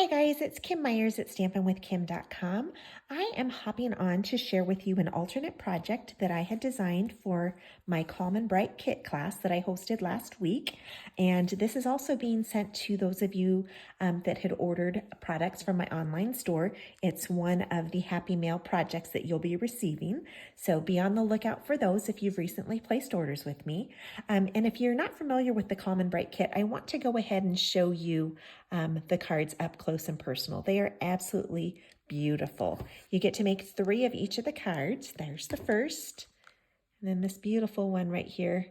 Hi guys, it's Kim Myers at stampinwithkim.com. I am hopping on to share with you an alternate project that I had designed for my Calm and Bright Kit class that I hosted last week. And this is also being sent to those of you that had ordered products from my online store. It's one of the Happy Mail projects that you'll be receiving. So be on the lookout for those if you've recently placed orders with me. And if you're not familiar with the Calm and Bright Kit, I want to go ahead and show you the cards up close and personal. They are absolutely beautiful. You get to make 3 of each of the cards. There's the first, and then this beautiful one right here.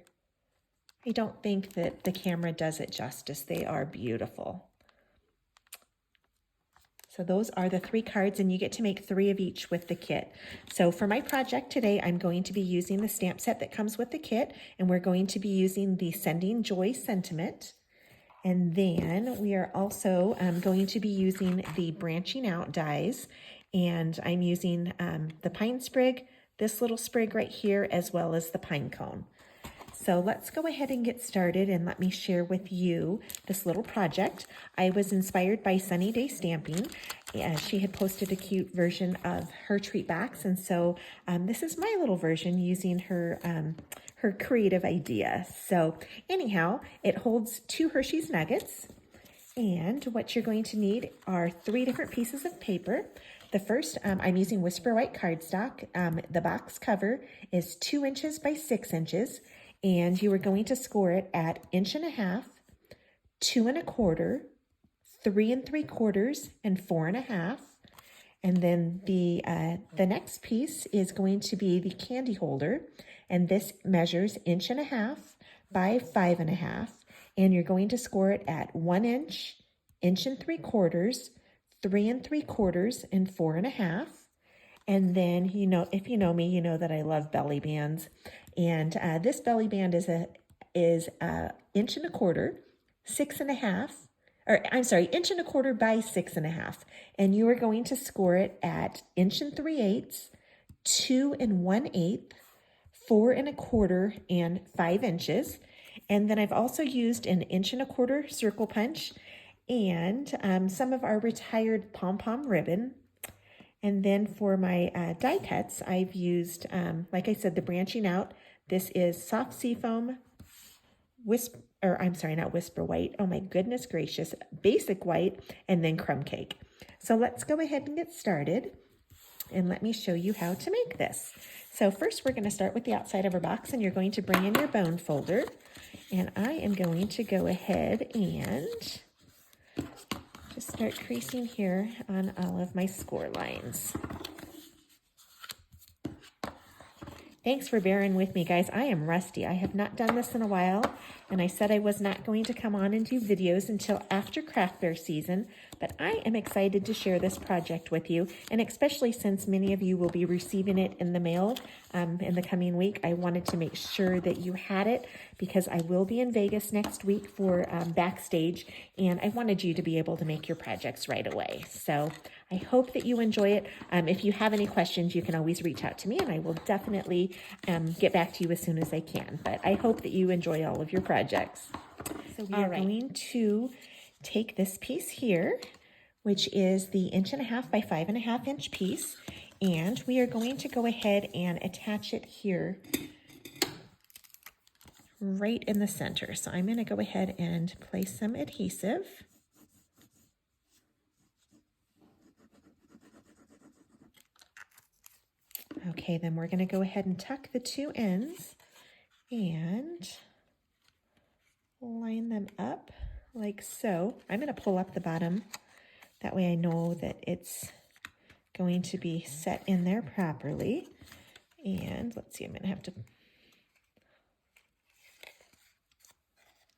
I don't think that the camera does it justice. They are beautiful. So those are the 3 cards, and you get to make 3 of each with the kit. So for my project today, I'm going to be using the stamp set that comes with the kit, and we're going to be using the Sending Joy sentiment. And then we are also going to be using the branching out dies, and I'm using the pine sprig, this little sprig right here, as well as the pine cone. So let's go ahead and get started, and let me share with you this little project. I was inspired by Sunny Day Stamping. She had posted a cute version of her treat box, and so this is my little version using her her creative idea. So anyhow, it holds 2 Hershey's Nuggets, and what you're going to need are 3 different pieces of paper. The first, I'm using Whisper White cardstock. The box cover is 2 inches by 6 inches, and you are going to score it at 1.5 inches, 2 1/4, 3 3/4, and 4 1/2. And then the next piece is going to be the candy holder, and this measures 1.5 inches by 5 1/2, and you're going to score it at 1 inch, 1 3/4, 3 3/4, and 4 1/2. And then, you know, if you know me, you know that I love belly bands, and this belly band is 1 1/4, 6 1/2. Or I'm sorry, 1 1/4 by 6 1/2, and you are going to score it at 1 3/8, 2 1/8, 4 1/4, and 5 inches. And then I've also used an 1 1/4 circle punch and some of our retired pom-pom ribbon. And then for my die cuts, I've used, like I said, the branching out. This is soft seafoam, not Whisper White. Oh my goodness gracious. Basic white, and then crumb cake. So let's go ahead and get started, and let me show you how to make this. So first we're going to start with the outside of our box, and you're going to bring in your bone folder. And I am going to go ahead and just start creasing here on all of my score lines. Thanks for bearing with me, guys. I am rusty. I have not done this in a while, and I said I was not going to come on and do videos until after craft fair season, but I am excited to share this project with you, and especially since many of you will be receiving it in the mail in the coming week, I wanted to make sure that you had it, because I will be in Vegas next week for backstage, and I wanted you to be able to make your projects right away. So I hope that you enjoy it. If you have any questions, you can always reach out to me, and I will definitely get back to you as soon as I can. But I hope that you enjoy all of your projects. So we are going to take this piece here, which is the 1.5 inches by 5 1/2 inch piece, and we are going to go ahead and attach it here right in the center. So I'm going to go ahead and place some adhesive. Okay, then we're going to go ahead and tuck the 2 ends and line them up like so. I'm going to pull up the bottom. That way I know that it's going to be set in there properly. And let's see, I'm going to have to...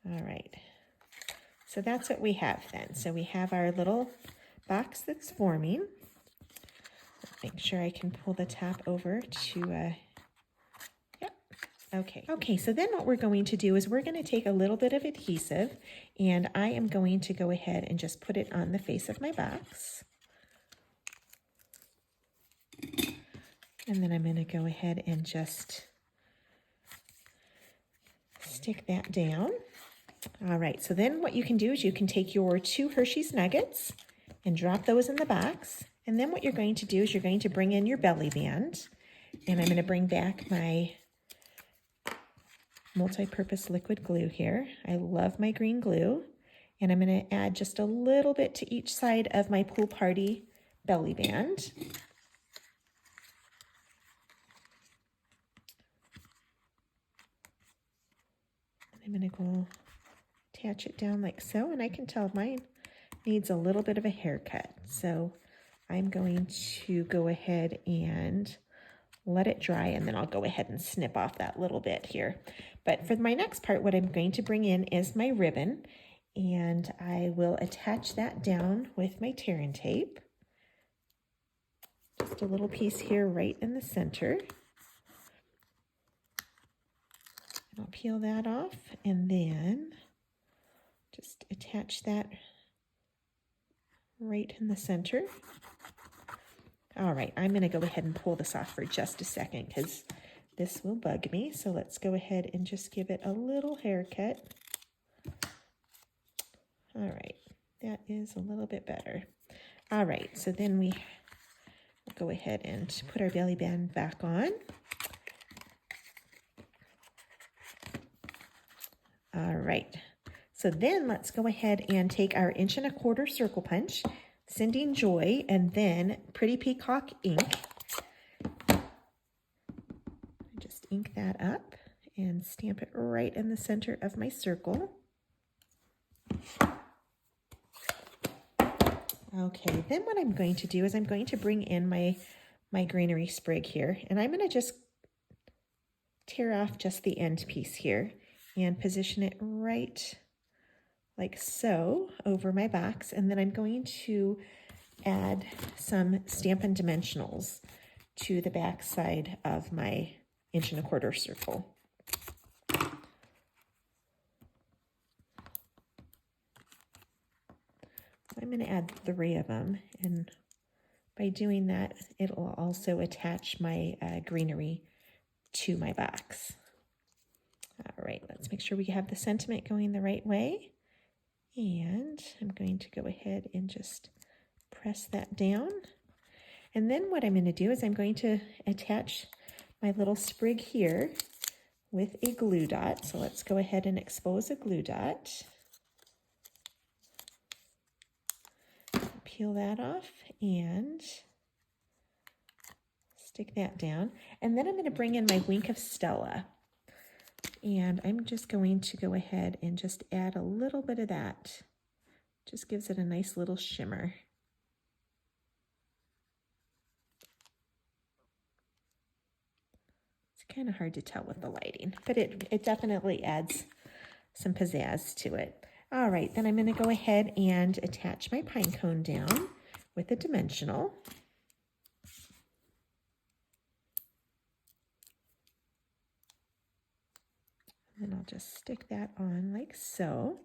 All right. So that's what we have then. So we have our little box that's forming. Make sure I can pull the top over to, yep, okay. Okay, so then what we're going to do is we're going to take a little bit of adhesive, and I am going to go ahead and just put it on the face of my box. And then I'm going to go ahead and just stick that down. All right, so then what you can do is you can take your 2 Hershey's Nuggets, and drop those in the box. And then what you're going to do is you're going to bring in your belly band, and I'm going to bring back my multi-purpose liquid glue here. I love my green glue, and I'm going to add just a little bit to each side of my pool party belly band. I'm going to go attach it down like so, and I can tell mine needs a little bit of a haircut. So I'm going to go ahead and let it dry, and then I'll go ahead and snip off that little bit here. But for my next part, what I'm going to bring in is my ribbon, and I will attach that down with my tear and tape. Just a little piece here right in the center. I'll peel that off and then just attach that right in the center. All right, I'm going to go ahead and pull this off for just a second because this will bug me. So let's go ahead and just give it a little haircut. All right, that is a little bit better. All right, so then we'll go ahead and put our belly band back on. All right, so then let's go ahead and take our 1¼ inch circle punch, Sending Joy, and then Pretty Peacock ink. Just ink that up and stamp it right in the center of my circle. Okay, then what I'm going to do is I'm going to bring in my greenery sprig here, and I'm going to just tear off just the end piece here and position it right like so over my box, and then I'm going to add some Stampin' Dimensionals to the back side of my 1¼ inch circle. I'm going to add 3 of them, and by doing that, it will also attach my greenery to my box. All right, let's make sure we have the sentiment going the right way. And I'm going to go ahead and just press that down. And then what I'm going to do is I'm going to attach my little sprig here with a glue dot. So let's go ahead and expose a glue dot. Peel that off and stick that down. And then I'm going to bring in my Wink of Stella. And I'm just going to go ahead and just add a little bit of that. Just gives it a nice little shimmer. It's kind of hard to tell with the lighting, but it definitely adds some pizzazz to it. All right, then I'm going to go ahead and attach my pine cone down with a dimensional. And I'll just stick that on like so.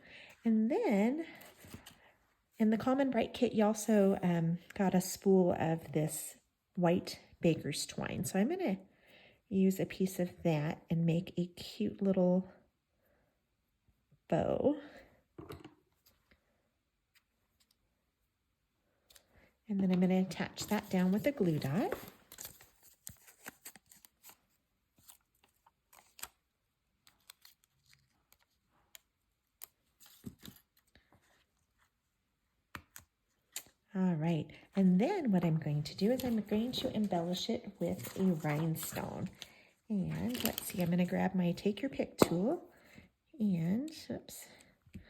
And then in the Calm and Bright kit, you also got a spool of this white baker's twine. So I'm going to use a piece of that and make a cute little bow. And then I'm going to attach that down with a glue dot. All right, and then what I'm going to do is I'm going to embellish it with a rhinestone. And let's see, I'm going to grab my Take Your Pick tool and, oops, I'm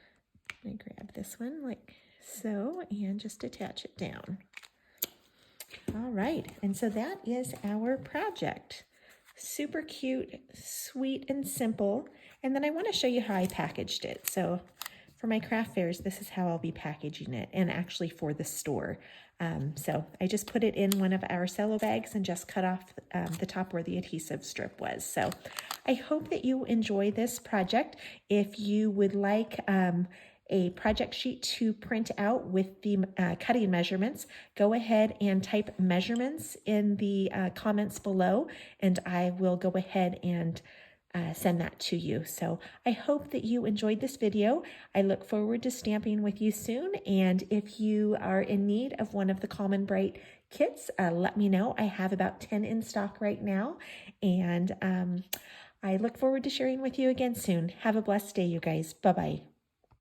going to grab this one like so and just attach it down. All right, and so that is our project. Super cute, sweet, and simple. And then I want to show you how I packaged it. So for my craft fairs, this is how I'll be packaging it, and actually for the store. So I just put it in one of our cello bags and just cut off the top where the adhesive strip was. So I hope that you enjoy this project. If you would like a project sheet to print out with the cutting measurements, go ahead and type measurements in the comments below, and I will go ahead and send that to you. So I hope that you enjoyed this video. I look forward to stamping with you soon. And if you are in need of one of the Common Bright kits, let me know. I have about 10 in stock right now. And I look forward to sharing with you again soon. Have a blessed day, you guys. Bye-bye.